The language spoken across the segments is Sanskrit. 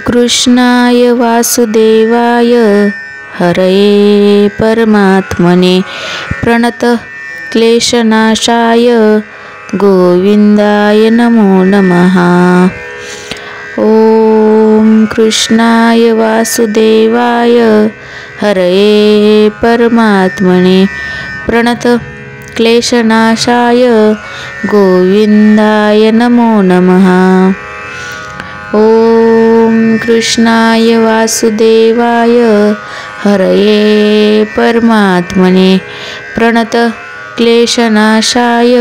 कृष्णाय वासुदेवाय हरये परमात्मने प्रणतः क्लेशनाशाय गोविंदाय नमो नमः। ओम कृष्णाय वासुदेवाय हरये परमात्मने प्रणतः क्लेशनाशाय गोविंदाय नमो नमः। ओम कृष्णाय वासुदेवाय हरये परमात्मने प्रणतः क्लेशनाशाय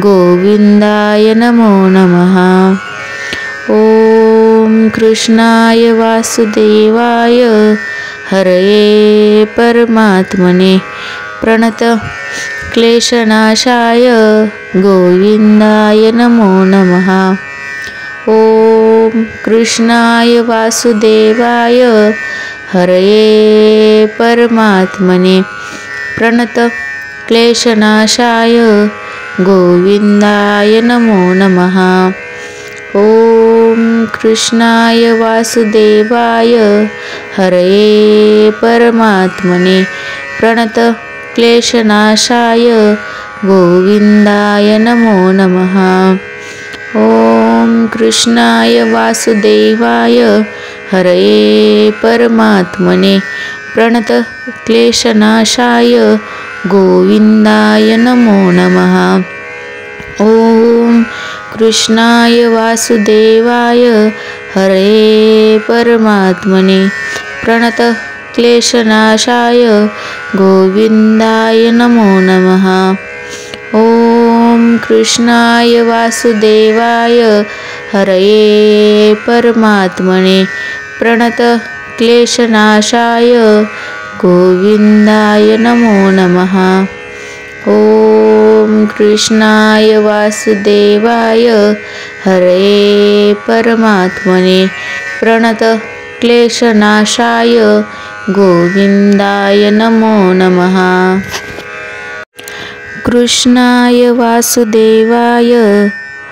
गोविंदाय नमो नमः। ओम कृष्णाय वासुदेवाय हरये परमात्मने प्रणतः क्लेशनाशाय गोविंदाय नमो नमः। ओम कृष्णाय वासुदेवाय हरये परमात्मने प्रणतः क्लेशनाशाय गोविंदाय नमो नमः। ओम कृष्णाय वासुदेवाय हरये परमात्मने प्रणतः क्लेशनाशाय गोविंदाय नमो नमः। ओम कृष्णाय वासुदेवाय हरये परमात्मने प्रणतः क्लेशनाशाय गोविंदाय नमो नमः। ओम कृष्णाय वासुदेवाय हरये परमात्मने प्रणतः क्लेशनाशाय गोविंदाय नमो नमः। ओम कृष्णाय वासुदेवाय हरये परमात्मने प्रणतः क्लेशनाशाय गोविंदाय नमो नमः। ओम कृष्णाय वासुदेवाय हरये परमात्मने प्रणतः क्लेशनाशाय गोविंदाय नमो नमः। कृष्णाय वासुदेवाय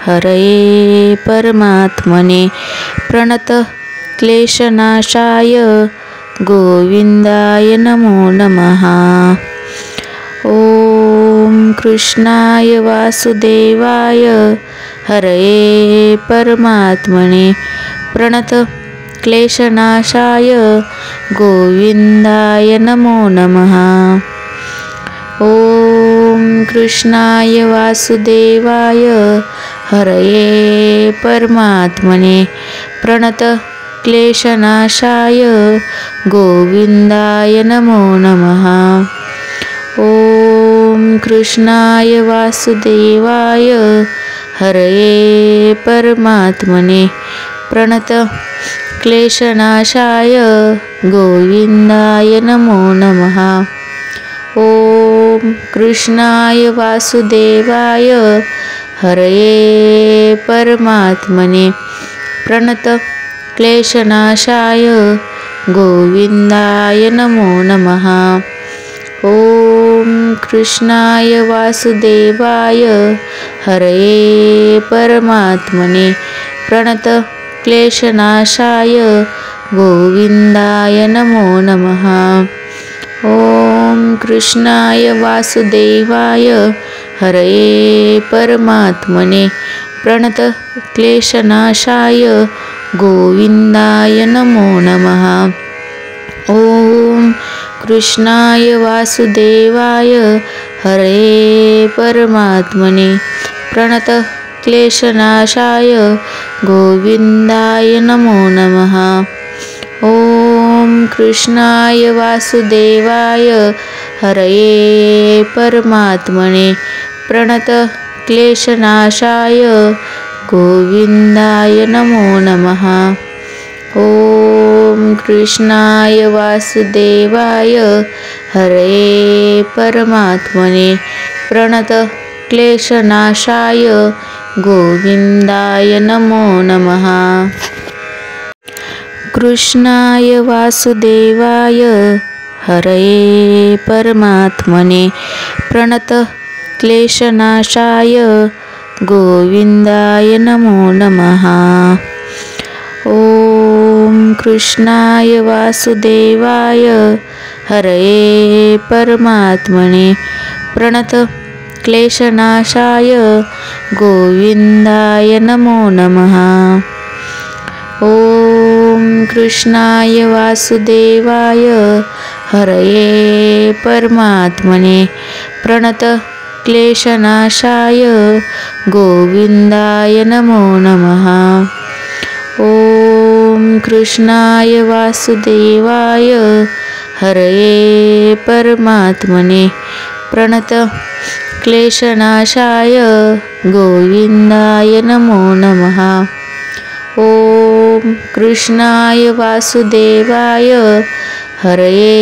हरये परमात्मने प्रणतः क्लेशनाशाय गोविंदाय नमो नमः। ओम कृष्णाय वासुदेवाय हरये परमात्मने प्रणतः क्लेशनाशाय गोविंदाय नमो नमः। ओम कृष्णाय वासुदेवाय हरये परमात्मने प्रणतः क्लेशनाशाय गोविंदाय नमो नमः। ओम कृष्णाय वासुदेवाय हरये परमात्मने प्रणतः क्लेशनाशाय गोविंदाय नमो नमः। ओम कृष्णाय वासुदेवाय हरये परमात्मने प्रणतः क्लेशनाशाय गोविंदाय नमो नमः। ओम कृष्णाय वासुदेवाय हरये परमात्मने प्रणतः क्लेशनाशाय गोविंदाय नमो नमः। ओम कृष्णाय वासुदेवाय हरये परमात्मने प्रणतः क्लेशनाशाय गोविंदाय नमो नमः। ओम कृष्णाय वासुदेवाय हरये परमात्मने प्रणतः क्लेशनाशाय गोविंदाय नमो नमः। ओम कृष्णाय वासुदेवाय हरये परमात्मने प्रणतः क्लेशनाशाय गोविंदाय नमो नमः। ओम कृष्णाय वासुदेवाय हरये परमात्मने प्रणतः क्लेशनाशाय गोविंदाय नमो नमः। कृष्णाय वासुदेवाय हरये परमात्मने प्रणतः क्लेशनाशाय गोविंदाय नमो नमः। ओम कृष्णाय वासुदेवाय हरये परमात्मने प्रणतक्लेशनाशाय गोविन्दाय नमो नमः। ॐ कृष्णाय वासुदेवाय हरये परमात्मने प्रणतक्लेशनाशाय गोविन्दाय नमो नमः। ॐ कृष्णाय वासुदेवाय हरये परमात्मने प्रणतक्लेशनाशाय गोविन्दाय नमो नमः। ॐ कृष्णाय वासुदेवाय हरये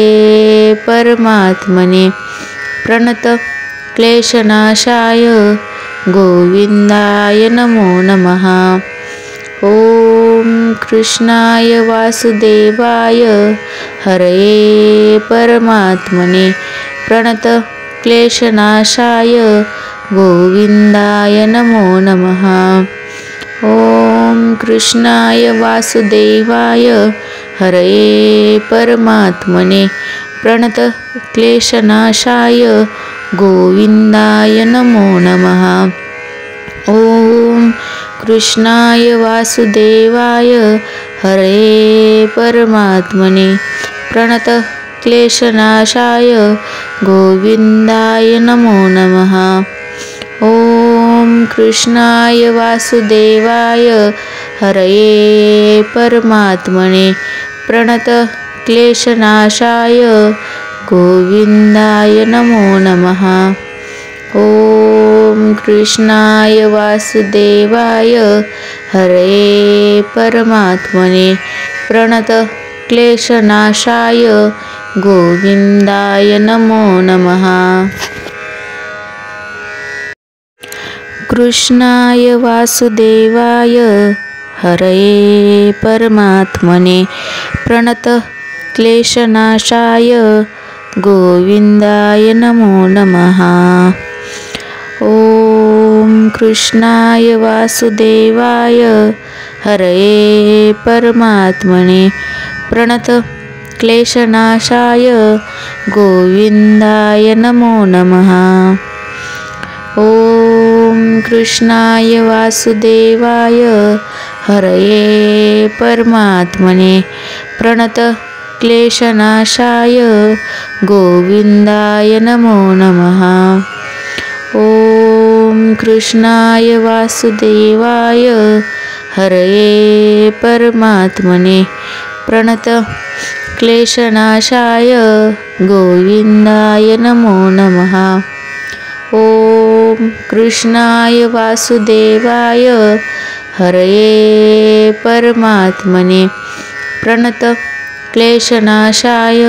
परमात्मने प्रणतक्लेशनाशाय गोविन्दाय नमो नमः। ॐ कृष्णाय वासुदेवाय हरये परमात्मने प्रणतक्लेशनाशाय गोविन्दाय नमो नमः। ॐ कृष्णाय वासुदेवाय हरये परमात्मने प्रणतक्लेशनाशाय गोविन्दाय नमो नमः। ॐ कृष्णाय वासुदेवाय हरये परमात्मने प्रणतक्लेशनाशाय गोविन्दाय नमो नमः। ॐ कृष्णाय वासुदेवाय हरये परमात्मने प्रणतक्लेशनाशाय गोविन्दाय नमो नमः। ॐ कृष्णाय वासुदेवाय हरये परमात्मने प्रणतक्लेशनाशाय गोविन्दाय नमो नमः। कृष्णाय वासुदेवाय हरये परमात्मने प्रणतक्लेशनाशाय गोविन्दाय नमो नमः। ॐ कृष्णाय वासुदेवाय हरये परमात्मने प्रणतक्लेशनाशाय गोविन्दाय नमो नमः। ॐ कृष्णाय वासुदेवाय हरये परमात्मने प्रणतक्लेशनाशाय गोविन्दाय नमो नमः। ॐ कृष्णाय वासुदेवाय हरये परमात्मने प्रणतक्लेशनाशाय गोविन्दाय नमो नमः। ॐ कृष्णाय वासुदेवाय हरये परमात्मने प्रणतक्लेशनाशाय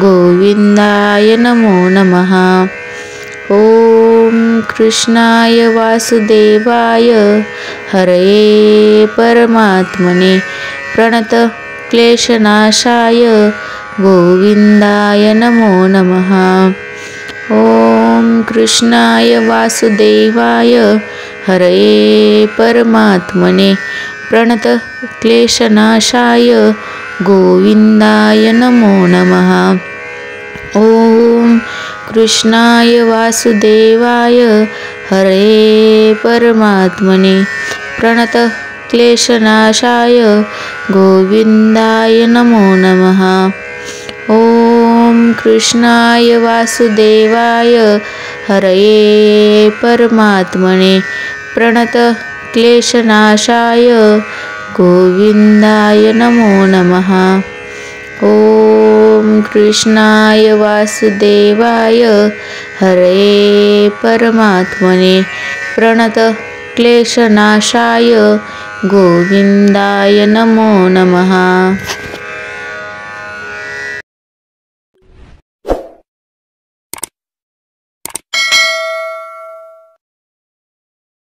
गोविन्दाय नमो नमः। ॐ कृष्णाय वासुदेवाय हरये परमात्मने प्रणतक्लेशनाशाय गोविन्दाय नमो नमः। ॐ कृष्णाय वासुदेवाय हरये परमात्मने प्रणतक्लेशनाशाय गोविन्दाय नमो नमः। ॐ कृष्णाय वासुदेवाय हरये परमात्मने प्रणतक्लेशनाशाय गोविन्दाय नमो नमः। ॐ कृष्णाय वासुदेवाय हरये परमात्मने प्रणतक्लेशनाशाय गोविन्दाय नमो नमः। ॐ कृष्णाय वासुदेवाय हरये परमात्मने प्रणतक्लेशनाशाय गोविन्दाय नमो नमः।